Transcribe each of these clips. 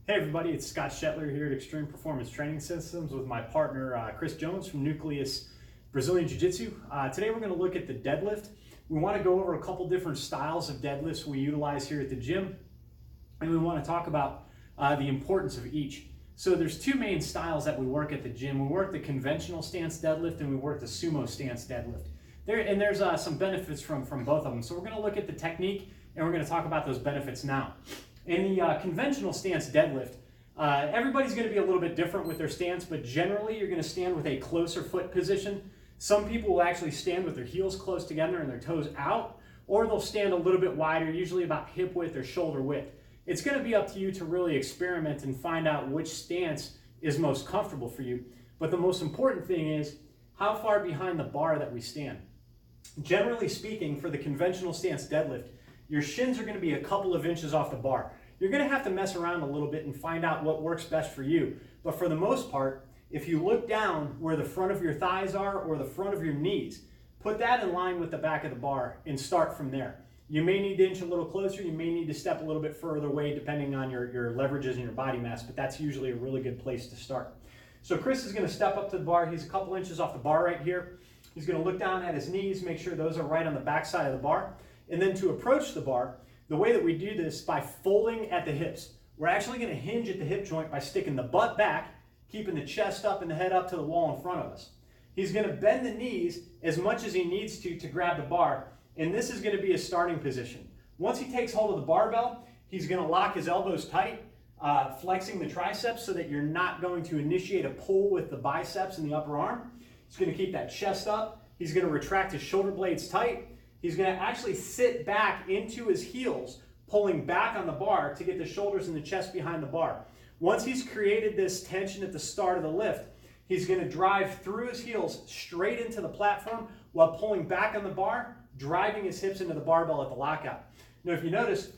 Hey everybody, it's Scott Shetler here at Extreme Performance Training Systems with my partner Chris Jones from Nucleus Brazilian Jiu Jitsu. Today we're going to look at the deadlift. We want to go over a couple different styles of deadlifts we utilize here at the gym, and we want to talk about the importance of each. So there's two main styles that we work at the gym. We work the conventional stance deadlift and we work the sumo stance deadlift. There's some benefits from both of them. So we're going to look at the technique and we're going to talk about those benefits now. In the conventional stance deadlift, everybody's going to be a little bit different with their stance, but generally you're going to stand with a closer foot position. Some people will actually stand with their heels close together and their toes out, or they'll stand a little bit wider, usually about hip width or shoulder width. It's going to be up to you to really experiment and find out which stance is most comfortable for you. But the most important thing is how far behind the bar that we stand. Generally speaking, for the conventional stance deadlift, your shins are going to be a couple of inches off the bar. You're going to have to mess around a little bit and find out what works best for you. But for the most part, if you look down where the front of your thighs are or the front of your knees, put that in line with the back of the bar and start from there. You may need to inch a little closer, you may need to step a little bit further away depending on your leverages and your body mass, but that's usually a really good place to start. So Chris is going to step up to the bar. He's a couple inches off the bar right here. He's going to look down at his knees, make sure those are right on the back side of the bar. And then to approach the bar, the way that we do this by folding at the hips. We're actually going to hinge at the hip joint by sticking the butt back, keeping the chest up and the head up to the wall in front of us. He's going to bend the knees as much as he needs to grab the bar, and this is going to be his starting position. Once he takes hold of the barbell, he's going to lock his elbows tight, flexing the triceps so that you're not going to initiate a pull with the biceps and the upper arm. He's going to keep that chest up. He's going to retract his shoulder blades tight. He's going to actually sit back into his heels, pulling back on the bar to get the shoulders and the chest behind the bar. Once he's created this tension at the start of the lift, he's going to drive through his heels straight into the platform while pulling back on the bar, driving his hips into the barbell at the lockout. Now, if you notice,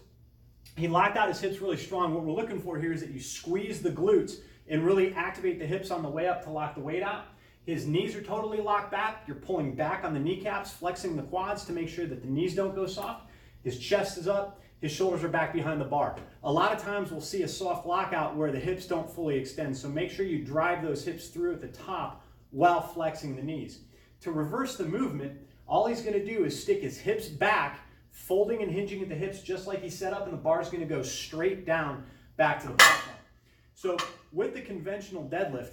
he locked out his hips really strong. What we're looking for here is that you squeeze the glutes and really activate the hips on the way up to lock the weight out. His knees are totally locked back. You're pulling back on the kneecaps, flexing the quads to make sure that the knees don't go soft. His chest is up. His shoulders are back behind the bar. A lot of times we'll see a soft lockout where the hips don't fully extend. So make sure you drive those hips through at the top while flexing the knees. To reverse the movement, all he's going to do is stick his hips back, folding and hinging at the hips just like he set up, and the bar is going to go straight down back to the platform. So with the conventional deadlift,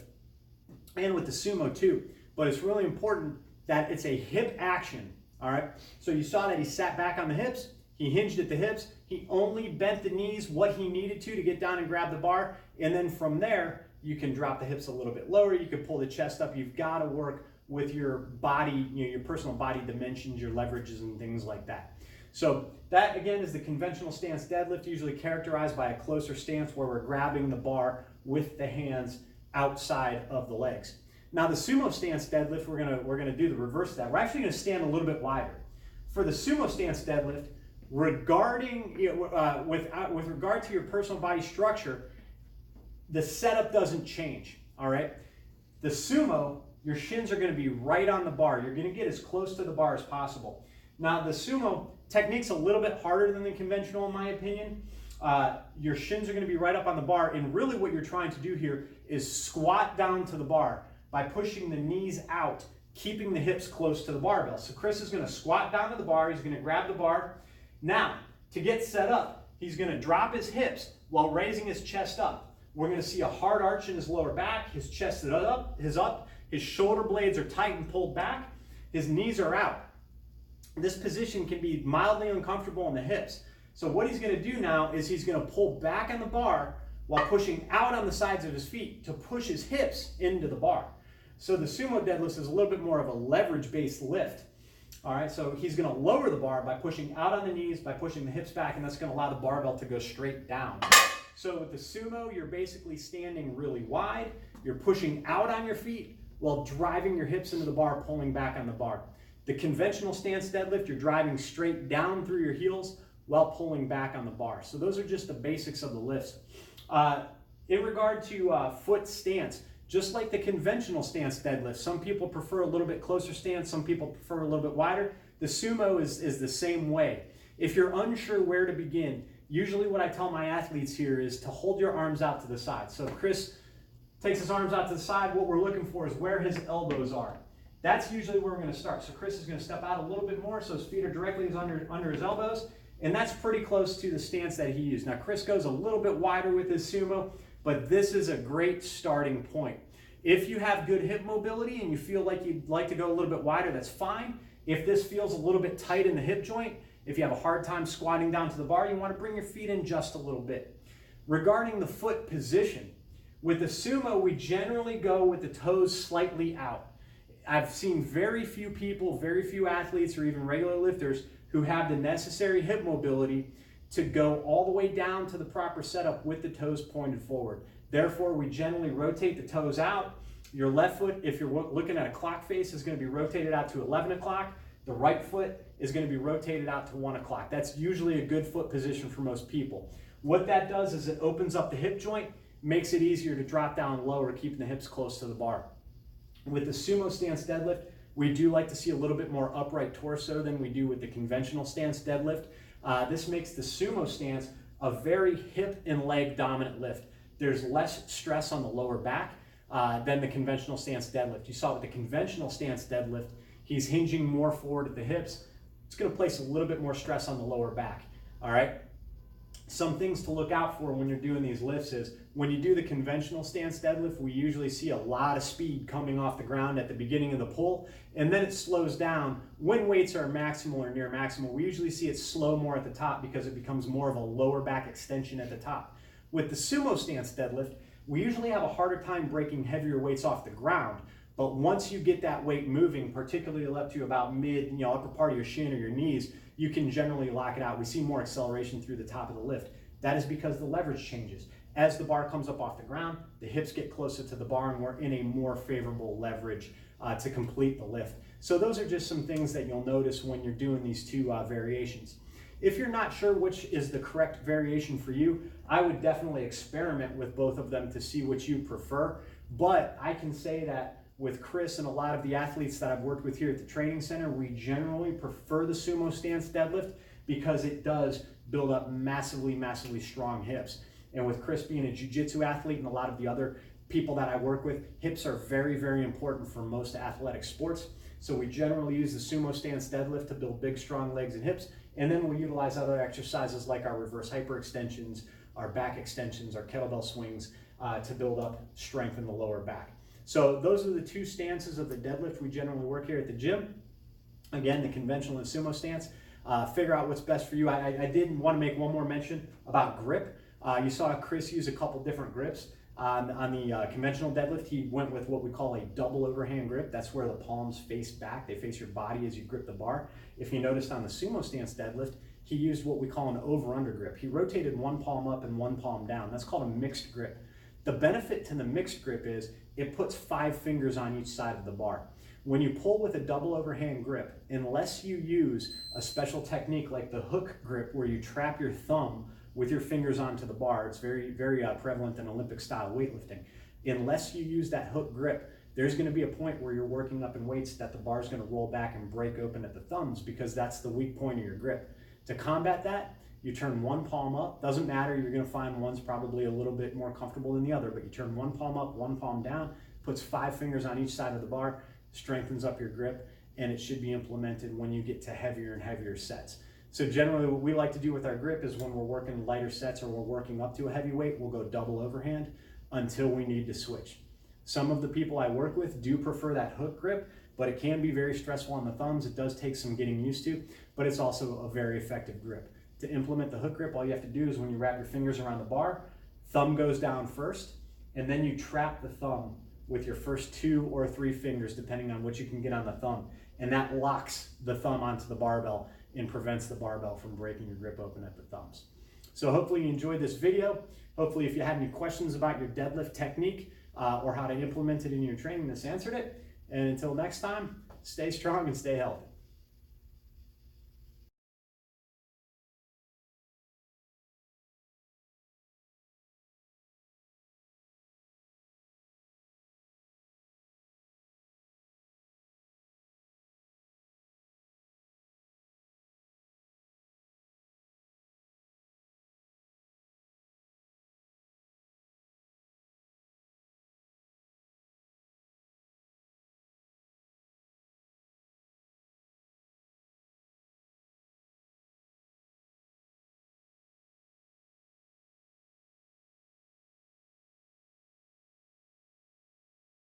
and with the sumo too, but it's really important that it's a hip action, all right? So you saw that he sat back on the hips, he hinged at the hips, he only bent the knees what he needed to get down and grab the bar, and then from there, you can drop the hips a little bit lower, you can pull the chest up. You've got to work with your body, your personal body dimensions, your leverages and things like that. So that again is the conventional stance deadlift, usually characterized by a closer stance where we're grabbing the bar with the hands outside of the legs. Now the sumo stance deadlift, we're gonna do the reverse of that. We're actually gonna stand a little bit wider. For the sumo stance deadlift, with regard to your personal body structure, the setup doesn't change, all right? The sumo, your shins are gonna be right on the bar. You're gonna get as close to the bar as possible. Now the sumo technique's a little bit harder than the conventional in my opinion. Your shins are going to be right up on the bar, and really what you're trying to do here is squat down to the bar by pushing the knees out, keeping the hips close to the barbell. So Chris is going to squat down to the bar, he's going to grab the bar. Now, to get set up, he's going to drop his hips while raising his chest up. We're going to see a hard arch in his lower back, his chest is up, his shoulder blades are tight and pulled back, his knees are out. This position can be mildly uncomfortable in the hips. So what he's going to do now is he's going to pull back on the bar while pushing out on the sides of his feet to push his hips into the bar. So the sumo deadlift is a little bit more of a leverage-based lift. All right, so he's going to lower the bar by pushing out on the knees, by pushing the hips back, and that's going to allow the barbell to go straight down. So with the sumo, you're basically standing really wide. You're pushing out on your feet while driving your hips into the bar, pulling back on the bar. The conventional stance deadlift, you're driving straight down through your heels while pulling back on the bar. So those are just the basics of the lifts. In regard to foot stance, just like the conventional stance deadlift, some people prefer a little bit closer stance, some people prefer a little bit wider. The sumo is the same way. If you're unsure where to begin, Usually what I tell my athletes here is to hold your arms out to the side. So Chris takes his arms out to the side. What we're looking for is where his elbows are. That's usually where we're going to start. So Chris is going to step out a little bit more so his feet are directly under his elbows, and that's pretty close to the stance that he used. Now Chris goes a little bit wider with his sumo, but this is a great starting point. If you have good hip mobility and you feel like you'd like to go a little bit wider, that's fine. If this feels a little bit tight in the hip joint, if you have a hard time squatting down to the bar, you want to bring your feet in just a little bit. Regarding the foot position, with the sumo, we generally go with the toes slightly out. I've seen very few people, very few athletes or even regular lifters who have the necessary hip mobility to go all the way down to the proper setup with the toes pointed forward. Therefore, we generally rotate the toes out. Your left foot, if you're looking at a clock face, is going to be rotated out to 11 o'clock. The right foot is going to be rotated out to 1 o'clock. That's usually a good foot position for most people. What that does is it opens up the hip joint, makes it easier to drop down lower, keeping the hips close to the bar. With the sumo stance deadlift, we do like to see a little bit more upright torso than we do with the conventional stance deadlift. This makes the sumo stance a very hip and leg dominant lift. There's less stress on the lower back than the conventional stance deadlift. You saw with the conventional stance deadlift, he's hinging more forward at the hips. It's going to place a little bit more stress on the lower back. All right. Some things to look out for when you're doing these lifts is when you do the conventional stance deadlift, we usually see a lot of speed coming off the ground at the beginning of the pull, and then it slows down. When weights are maximal or near maximal, we usually see it slow more at the top because it becomes more of a lower back extension at the top. With the sumo stance deadlift, we usually have a harder time breaking heavier weights off the ground, but once you get that weight moving, particularly up to about mid, upper part of your shin or your knees, you can generally lock it out. We see more acceleration through the top of the lift. That is because the leverage changes. As the bar comes up off the ground, the hips get closer to the bar and we're in a more favorable leverage to complete the lift. So those are just some things that you'll notice when you're doing these two variations. If you're not sure which is the correct variation for you, I would definitely experiment with both of them to see what you prefer. But I can say that with Chris and a lot of the athletes that I've worked with here at the training center, we generally prefer the sumo stance deadlift because it does build up massively, massively strong hips. And with Chris being a jiu-jitsu athlete and a lot of the other people that I work with, hips are very, very important for most athletic sports. So we generally use the sumo stance deadlift to build big, strong legs and hips. And then we'll utilize other exercises like our reverse hyperextensions, our back extensions, our kettlebell swings to build up strength in the lower back. So those are the two stances of the deadlift we generally work here at the gym. Again, the conventional and sumo stance. Figure out what's best for you. I did want to make one more mention about grip. You saw Chris use a couple different grips. On the conventional deadlift, he went with what we call a double overhand grip. That's where the palms face back. They face your body as you grip the bar. If you noticed on the sumo stance deadlift, he used what we call an over-under grip. He rotated one palm up and one palm down. That's called a mixed grip. The benefit to the mixed grip is it puts 5 fingers on each side of the bar. When you pull with a double overhand grip, unless you use a special technique like the hook grip where you trap your thumb with your fingers onto the bar, it's very, very prevalent in Olympic style weightlifting. Unless you use that hook grip, there's going to be a point where you're working up in weights that the bar is going to roll back and break open at the thumbs because that's the weak point of your grip. To combat that, you turn one palm up. Doesn't matter, you're going to find one's probably a little bit more comfortable than the other, but you turn one palm up, one palm down, puts 5 fingers on each side of the bar, strengthens up your grip, and it should be implemented when you get to heavier and heavier sets. So generally what we like to do with our grip is when we're working lighter sets or we're working up to a heavy weight, we'll go double overhand until we need to switch. Some of the people I work with do prefer that hook grip, but it can be very stressful on the thumbs. It does take some getting used to, but it's also a very effective grip. To implement the hook grip, all you have to do is when you wrap your fingers around the bar, thumb goes down first, and then you trap the thumb with your first 2 or 3 fingers, depending on what you can get on the thumb. And that locks the thumb onto the barbell and prevents the barbell from breaking your grip open at the thumbs. So hopefully you enjoyed this video. Hopefully if you had any questions about your deadlift technique or how to implement it in your training, this answered it. And until next time, stay strong and stay healthy.